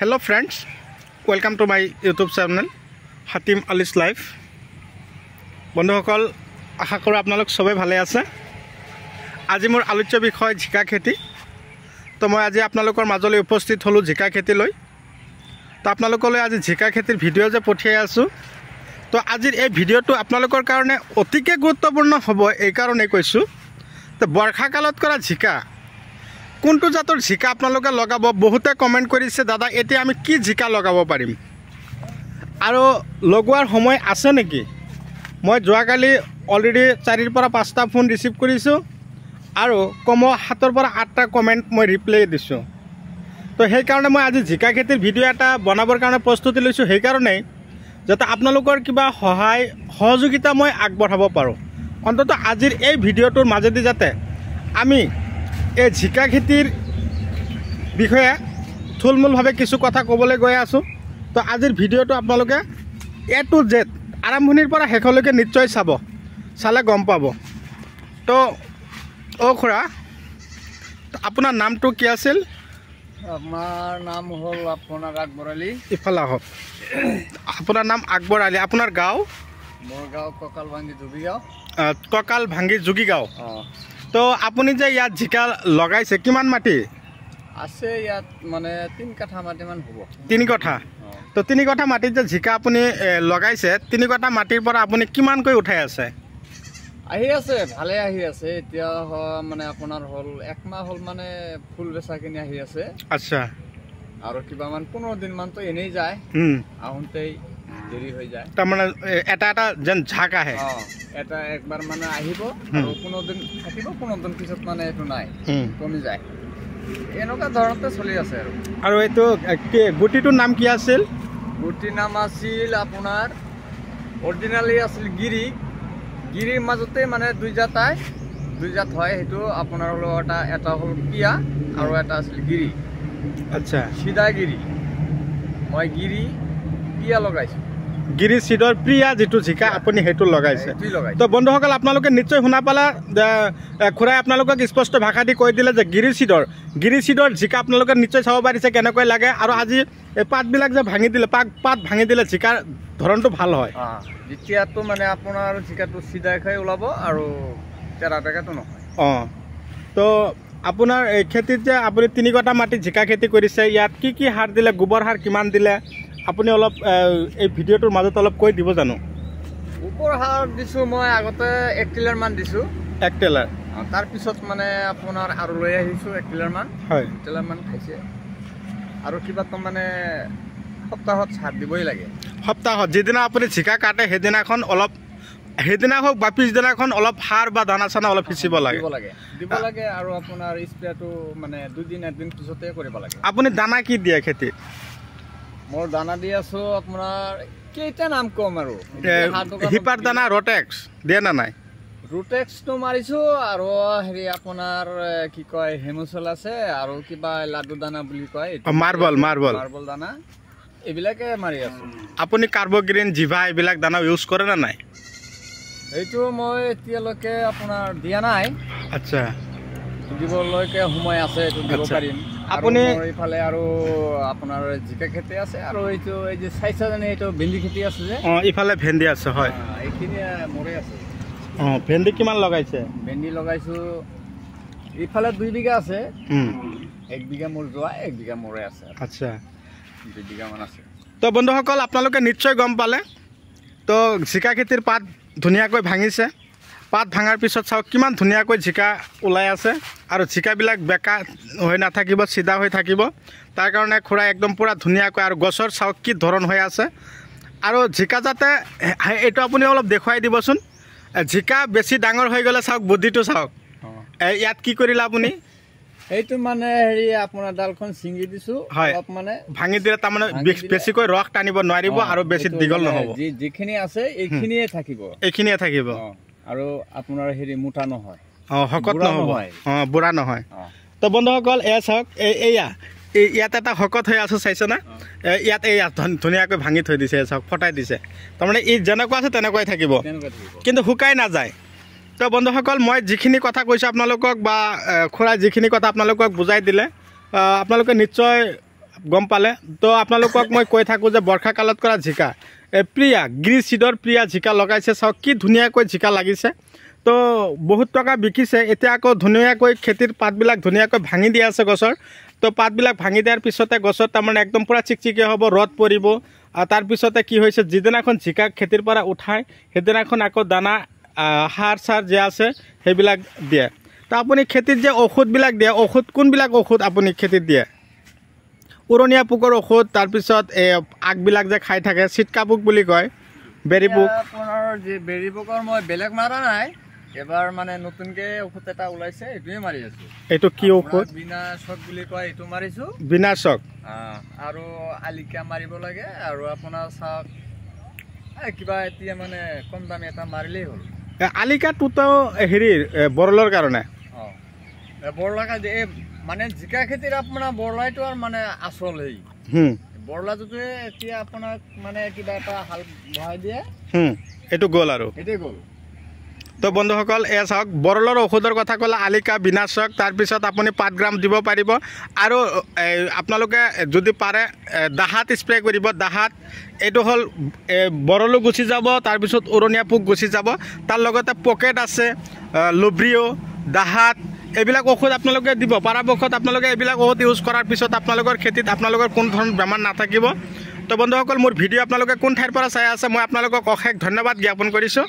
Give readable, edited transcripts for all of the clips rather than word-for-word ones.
Hello friends, welcome to my YouTube channel Hatim Ali's Life. বন্ধুসকল আশা কৰোঁ আপোনালোক সবে ভালে আছে। আজি মোৰ আলোচ্য বিষয় জিকা খেতি। তো মই আজি আপোনালোকৰ মাজলৈ উপস্থিত হলো জিকা খেতি লৈ। তো আপোনালোকলৈ আজি জিকা খেতিৰ ভিডিঅ' যে পঠিয়াই আছো। তো আজিৰ এই ভিডিঅ'টো আপোনালোকৰ কাৰণে অতিকে গুৰুত্বপূৰ্ণ হ'ব এই কাৰণে কৈছো। তো বৰ্ষা কালত কৰা জিকা কোনটো জাতৰ জিকা আপোনালোকে লগাব বহুতে কমেন্ট কৰিছে দাদা এতিয়া আমি কি জিকা লগাব পাৰিম আৰু লগোৱাৰ সময় আছে নেকি মই যোৱাকালি অলৰেডি 4 পৰা 5টা ফোন ৰিসিভ কৰিছো আৰু কম 7 পৰা 8টা কমেন্ট মই ৰিপ্লাই দিছো তো সেই কাৰণে মই আজি জিকা খেতিৰ ভিডিঅ' এটা বনাবৰ কাৰণে প্ৰস্তুতি লৈছো সেই কাৰণে যাতে আপোনালোকৰ কিবা সহায় সহযোগিতা মই আগবঢ়াব পাৰো অন্তত আজিৰ এই ভিডিঅ'টোৰ মাজেদি যাতে আমি এই জিকা খেতিৰ বিষয়ে থুলমূলভাৱে কিছু কথা ক'বলৈ গৈ আছো তো আজিৰ ভিডিঅ'টো আপোনালোকে A to Z আৰম্ভণিৰ পৰা শেষলৈকে নিশ্চয় চালে গম পাব তো খুৰা আপোনাৰ নামটো কি আছিল আমাৰ নাম হল আপনাৰ আকবৰ আলী ইফালে আহক আপোনাৰ নাম আকবৰ আলী আপোনাৰ গাঁও মোর গাঁও ককালভাঙ্গি জুগিগাঁও ককালভাঙ্গি জুগিগাঁও তো আপুনি যে ইয়াত জিকা লগাইছে কিমান মাটি আছে ইয়াত মানে 3 কাঠা মাটি মান হ'ব 3 কাঠা তো 3 কাঠা মাটিত যে জিকা আপুনি লগাইছে 3 কাঠা মাটিৰ পৰা আপুনি কিমান কৈ উঠাই আছে আহি আছে ভালে আহি আছে এতিয়া মানে আপোনাৰ হল 1 মাহ হল মানে ফুল বেচা কিনি আহি আছে আচ্ছা আৰু কিবা মান 15 দিন মান তো এনেই যায় আহোঁতেই দেৰি হৈ যায় তাৰ মানে এটা যেন ঝাক আহে এটা একবাৰ মানে আহিব আৰু 15 দিন থাকিব 15 দিন পিছত মানে এটো নাই কমি যায় এনেকা ধৰণতে চলি আছে আৰু এটো গুটিটোৰ নাম কি আছিল গুটিৰ নাম আছিল আপোনাৰ অৰিজিনালি আছিল গিৰিৰ মাজতে মানে দুই জাত হয় হেতু আপোনাৰ হলো এটা হল পিয়া আৰু এটা আছিল গিৰি আচ্ছা সিধা গিৰি মই গিৰি পিয়া লগাইছো গিৰি সিডৰ প্ৰিয়া যেটো জিকা আপুনি হেতু লগাইছে তো বন্ধুসকল আপোনালোকে নিশ্চয় শুনা পালা খুৰাই আপোনালোকক স্পষ্ট ভাষা দি কৈ দিলে যে গিৰি সিডৰ জিকা আপোনালোকে নিশ্চয় চাব পাৰিছে কেনেকৈ লাগে আৰু আজি এই পাতবিলাক যে ভাঙি দিলে পাত ভাঙি দিলে জিকাৰ ধৰণটো ভাল হয় যেতিয়াটো মানে আপোনাৰ জিকাটো সিধা খাই ওলাব আৰু তেৰা বেগাটো নহয় তো আপোনাৰ এই খেতিত যে আপুনি 3 কটা মাটি জিকা খেতি কৰিছে ইয়াত কি সাৰ দিলে গোবৰ সাৰ কিমান দিলে আপুনি অলপ এই ভিডিঅ'টোৰ মাজত অলপ কৈ দিব জানো গোবৰ সাৰ দিছো মই আগতে 1 টিলাৰ মান দিছো 1 টিলাৰ তাৰ পিছত মানে আপোনাৰ আৰু লৈ আহিছো 1 টিলাৰ মান হয় টিলাৰ মান খাইছে আৰু কিবা তো মানে সপ্তাহত সাৰ দিবই লাগে সপ্তাহত যেদিনা আপুনি জিকা কাটে হেদিনাখন অলপ হেদিনা হোক বা পিছদিনাখন অলপ সাৰ বা দানা চানা অলপ সিঁচিব দিব লাগে আৰু আপোনাৰ স্প্ৰেটো মানে 2 দিন 1 দিন পিছতে কৰিব লাগে আপুনি দানা কি দিয়ে খেতি মোৰ দানা দি আছো আপোনাৰ কেইটা নাম কম আৰু হিপাৰ দানা ৰটেক্স দিয়ে না নাই ৰুটেক্স তো মাৰিছো আৰু হেৰি আপোনাৰ কি কয় হেমোসল আছে আৰু কিবা লাডু দানা বুলি কয় মাৰ্বল দানা এবিলাকে মাৰি আছো আপুনি কাৰ্বগ্ৰীন জিভা এবিলাক দানা ইউজ কৰে না নাই এইটো মই এতিয়ালৈকে আপোনাৰ দিয়া নাই আচ্ছা দিবলৈকে সময় আছে এইটো দিব পাৰিম আপুনি ইফালে আৰু আপোনাৰ জিকা খেতি আছে আৰু এইটো এই যে চাইছা জানে এইটো ভেন্দি খেতি আছে যে ইফালে ভেন্দি আছে হয় এইখিনি মৰে আছে ভেন্দি কিমান লগাইছে ভেন্দি লগাইছো ইফালে 2 বিঘা আছে 1 বিঘা মোৰ যোৱা 1 বিঘা মৰে আছে আচ্ছা 2 বিঘা মান আছে তো বন্ধুসকল আপোনালোকে নিশ্চয় গম পালে তো জিকা খেতিৰ পাত ধুনীয়াকৈ ভাঙিছে পাত ভাঙাৰ পিছত চাওক কিমান ধুনীয়াকৈ জিকা ওলাই আছে আৰু জিকাবিলাক বেকা হৈ নাথাকিব সিধা হৈ থাকিব তাৰ কাৰণে খুৰা একদম পুৰা ধুনীয়াকৈ আৰু গছৰ চাওক কি ধৰণ হৈ আছে আৰু জিকা যাতে এইটো আপুনি অলপ দেখুৱাই দিবচোন জিকা বেছি ডাঙৰ হৈ গ'লে চাওক বুদ্ধিটো চাওক ইয়াত কি কৰিলে আপুনি এইটো মানে হেৰি আপোনাৰ ডালখন ছিঙি দিছো অলপ মানে ভাঙি দিলে তাৰ মানে বেছিকৈ ৰস টানিব নোৱাৰিব আৰু বেছি দীঘল নহ'ব যিখিনি আছে এইখিনিয়ে থাকিব আৰু আপোনাৰ হেৰি মোটা নহয় হকত নহ'ব বুঢ়া নহয় তো বন্ধুসকল এয়া চাওক ইয়াত এটা হকত হৈ আছো চাইছে না ইয়াত ধুনীয়াকৈ ভাঙি থৈ দিছে চাওক ফটাই দিছে তাৰমানে ই যেনেকুৱা আছে তেনেকুৱাই থাকিব কিন্তু শুকাই নাযায় তো বন্ধুসকল মই যিখিনি কথা কৈছোঁ আপোনালোকক বা খুৰা যিখিনি কথা আপোনালোকক বুজাই দিলে আপোনালোকে নিশ্চয় গম পালে। তো আপোনালোকক মই কৈ থাকোঁ যে বৰ্ষাকালত কৰা জিকা প্ৰিয়া গ্ৰী চিডৰ প্ৰিয়া জিকা লগাইছে। চাওক কি ধুনীয়াকৈ জিকা লাগিছে। তো বহুত টকা বিকিছে। এতিয়া আকৌ ধুনীয়াকৈ খেতিৰ পাতবিলাক ধুনীয়াকৈ ভাঙি দিয়া আছে গছৰ। তো পাতবিলাক ভাঙি দিয়াৰ পিছতে গছত তাৰমানে একদম পূৰা চিকচিকীয়া হ'ব, ৰ'দ পৰিব। তাৰপিছতে কি হৈছে, যিদিনাখন জিকা খেতিৰ পৰা উঠায় সেইদিনাখন আকৌ দানা সাৰ চাৰ যে আছে সেইবিলাক দিয়ে। তো আপুনি খেতিত যে ঔষধবিলাক দিয়ে, ঔষধ কোনবিলাক ঔষধ আপুনি খেতিত দিয়ে? উৰণীয়া পোকৰ ঔষধ, তাৰপিছত এই আগবিলাক যে খাই থাকে চিটকা পোক বুলি কয়, বেৰি পোক। আপোনাৰ যে বেৰি পোকৰ মই বেলেগ মাৰা নাই, এবাৰ মানে নতুনকৈ ঔষধ এটা ওলাইছে, এইটোৱে মাৰি আছোঁ। এইটো কি ঔষধ? বিনাশক বুলি কয়, এইটো মাৰিছোঁ। বিনাশক আৰু আলিকা মাৰিব লাগে। আৰু আপোনাৰ চাওক কিবা এতিয়া মানে কম দামী এটা মাৰিলেই হ'ল। আলিকাটোতো হেৰিৰ বৰলৰ কাৰণে। বৰলা এই মানে জিকা খেতিৰ আপোনাৰ বৰলাইটো আৰু মানে আচল হেৰি। বৰলাটোৱে এতিয়া আপোনাক মানে কিবা এটা হাল বহাই দিয়ে, এইটো গ'ল আৰু এইটোৱে গ'ল। তো বন্ধুসকল এয়া চাওক, বৰলৰ ঔষধৰ কথা ক'লে আলিকা, বিনাশক, তাৰপিছত আপুনি 5 গ্ৰাম দিব পাৰিব। আৰু আপোনালোকে যদি পাৰে দাহাত স্প্ৰে কৰিব। দাহাত এইটো হ'ল বৰলো গুচি যাব, তাৰপিছত উৰণীয়া পোক গুচি যাব। তাৰ লগতে পকেট আছে, লব্ৰিঅ, দাহাত, এইবিলাক ঔষধ আপোনালোকে দিব। পৰাপক্ষত আপোনালোকে এইবিলাক ঔষধ ইউজ কৰাৰ পিছত আপোনালোকৰ খেতিত আপোনালোকৰ কোনো ধৰণৰ বেমাৰ নাথাকিব। তো বন্ধুসকল, মোৰ ভিডিঅ' আপোনালোকে কোন ঠাইৰ পৰা চাই আছে মই আপোনালোকক অশেষ ধন্যবাদ জ্ঞাপন কৰিছোঁ।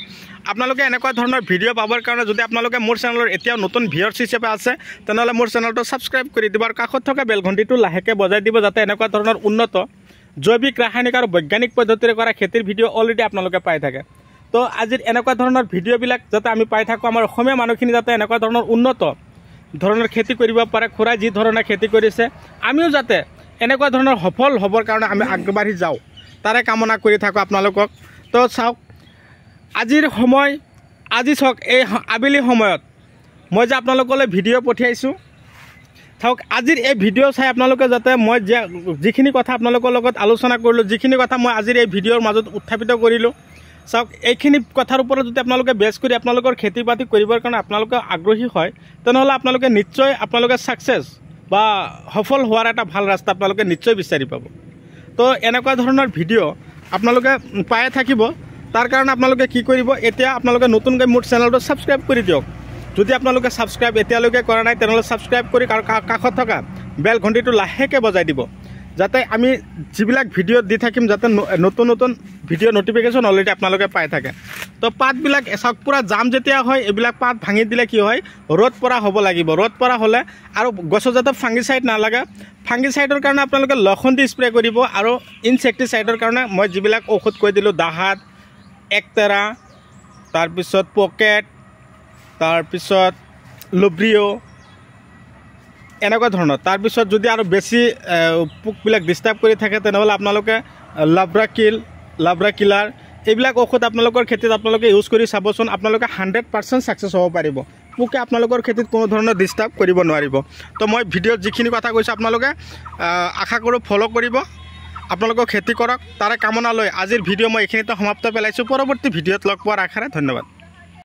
আপোনালোকে এনেকুৱা ধৰণৰ ভিডিঅ' পাবৰ কাৰণে যদি আপোনালোকে মোৰ চেনেলৰ এতিয়াও নতুন ভিউৱাৰ্ছ হিচাপে আছে তেনেহ'লে মোৰ চেনেলটো ছাবস্ক্ৰাইব কৰি দিব আৰু কাষত থকা বেল ঘণ্টিটো লাহেকৈ বজাই দিব, যাতে এনেকুৱা ধৰণৰ উন্নত জৈৱিক, ৰাসায়নিক আৰু বৈজ্ঞানিক পদ্ধতিৰে কৰা খেতিৰ ভিডিঅ' অলৰেডি আপোনালোকে পাই থাকে। তো আজিৰ এনেকুৱা ধৰণৰ ভিডিঅ'বিলাক যাতে আমি পাই থাকোঁ, আমাৰ অসমীয়া মানুহখিনি যাতে এনেকুৱা ধৰণৰ উন্নত ধৰণৰ খেতি কৰিব পাৰে, খুৰাই যি ধৰণে খেতি কৰিছে আমিও যাতে এনেকুৱা ধৰণৰ সফল হ'বৰ কাৰণে আমি আগবাঢ়ি যাওঁ, তাৰে কামনা কৰি থাকোঁ আপোনালোকক। তো চাওক, আজি চাওক এই আবেলি সময়ত মই যে আপোনালোকলৈ ভিডিঅ' পঠিয়াইছোঁ, চাওক আজিৰ এই ভিডিঅ' চাই আপোনালোকে যাতে মই যিখিনি কথা আপোনালোকৰ লগত আলোচনা কৰিলোঁ, যিখিনি কথা মই আজিৰ এই ভিডিঅ'ৰ মাজত উত্থাপিত কৰিলোঁ, চাওক এইখিনি কথাৰ ওপৰত যদি আপোনালোকে বেছ কৰি আপোনালোকৰ খেতি বাতি কৰিবৰ কাৰণে আপোনালোকে আগ্ৰহী হয়, তেনেহ'লে আপোনালোকে নিশ্চয় আপোনালোকে ছাকচেছ বা সফল হোৱাৰ এটা ভাল ৰাস্তা আপোনালোকে নিশ্চয় বিচাৰি পাব। তো এনেকুৱা ধৰণৰ ভিডিঅ' আপোনালোকে পায়ে থাকিব। তাৰ কাৰণে আপোনালোকে কি কৰিব, এতিয়া আপোনালোকে নতুনকৈ মোৰ চেনেলটো ছাবস্ক্ৰাইব কৰি দিয়ক। যদি আপোনালোকে ছাবস্ক্ৰাইব এতিয়ালৈকে কৰা নাই তেনেহ'লে ছাবস্ক্ৰাইব কৰি কাষত থকা বেল ঘণ্টিটো লাহেকৈ বজাই দিব, যাতে আমি যিবিলাক ভিডিঅ' দি থাকিম যাতে নতুন নতুন ভিডিঅ' নটিফিকেশ্যন অলৰেডি আপোনালোকে পাই থাকে। তো পাতবিলাক চাওক পূৰা জাম যেতিয়া হয়, এইবিলাক পাত ভাঙি দিলে কি হয়, ৰ'দ পৰা হ'ব লাগিব। ৰ'দ পৰা হ'লে আৰু গছত যাতে ফাংগিচাইড নালাগে, ফাংগিচাইডৰ কাৰণে আপোনালোকে লখন্তি স্প্ৰে কৰিব। আৰু ইনছেক্টিচাইডৰ কাৰণে মই যিবিলাক ঔষধ কৈ দিলোঁ, দাহাত, একটেৰা, তাৰপিছত পকেট, তাৰপিছত লব্ৰিঅ, এনেকুৱা ধৰণৰ। তাৰপিছত যদি আৰু বেছি পোকবিলাক ডিষ্টাৰ্ব কৰি থাকে তেনেহ'লে আপোনালোকে লাব্ৰা কিলাৰ, এইবিলাক ঔষধ আপোনালোকৰ খেতিত আপোনালোকে ইউজ কৰি চাবচোন। আপোনালোকে 100% ছাকচেছ হ'ব পাৰিব। পোকে আপোনালোকৰ খেতিত কোনো ধৰণৰ ডিষ্টাৰ্ব কৰিব নোৱাৰিব। তো মই ভিডিঅ'ত যিখিনি কথা কৈছোঁ আপোনালোকে আশা কৰোঁ ফ'ল' কৰিব, আপোনালোকক খেতি কৰক, তাৰে কামনা লৈ আজিৰ ভিডিঅ' মই এইখিনিতে সমাপ্ত পেলাইছোঁ। পৰৱৰ্তী ভিডিঅ'ত লগ পোৱাৰ আশাৰে ধন্যবাদ।